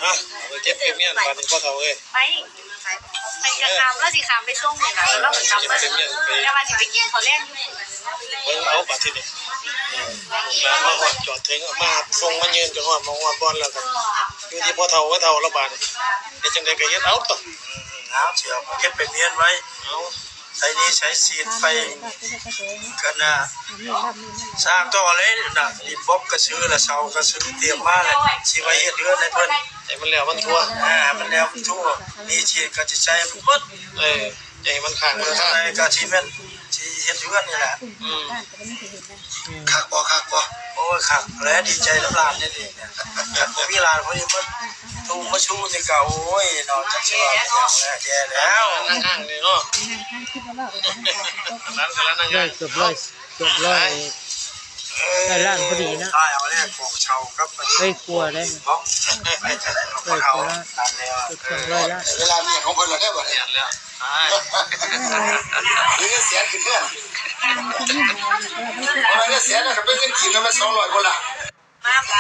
อ่ะเก็บเมียนบาดนี้พ่อเฒ่าเอ้ยไปจะคำแล้วสิคำไปส่งนี่ล่ะแล้วก็จำมันแล้วว่าสิไปกินเขาแรกเบิ่งเอาบาดทีนี้แล้วมาฮอดจอดถึงมาส่งมายืนจนฮอดมาฮอดบ่อนแล้วก็อยู่ที่พ่อเฒ่าละบาดนี้เฮ็ดจังได๋ก็เฮ็ดเอาต่อเอาเสียเก็บไปเมียนไว้เอาใช้นี้ใช้ซีดไปกันนะสร้างต่อเลยนะดินบบก็ซื้อละเสาก็ซื้อเตรียมมาเลยสิไว้เฮ็ดเรือนให้เพิ่นให้มันแล้วมันทั่วมันแล้วมันทั่วนี่สิก็สิใช้มันหมดใหญ่มันข้างมันอะไรก็สิแม่นสิเฮ็ดเรือนนี่แหละคักบ่โอ้ยคักแล้วดีใจน้ำลานนี่เนี่ยบ่มีลานพอดีมันตูมาชูนี่ก็โอ้ยเนาะจักสิว่าอย่างแล้วแย่แล้วนั่งห้างนี่เนาะร้านก็ร้านนั่งห้างเกือบร้อยได้ร้านพอดีนะได้เอาแรกของเชาครับเฮ้ยกลัวได้บล็อกไปจะได้ของเขาตามแนวเวลามีของเพิ่นแล้วได้บ่เนี่ยแล้วหรือเสียขึ้นเพื่อนเพราะว่าเสียน่ะก็เป็นเงินกินแล้วมัน200บ่ล่ะมาไป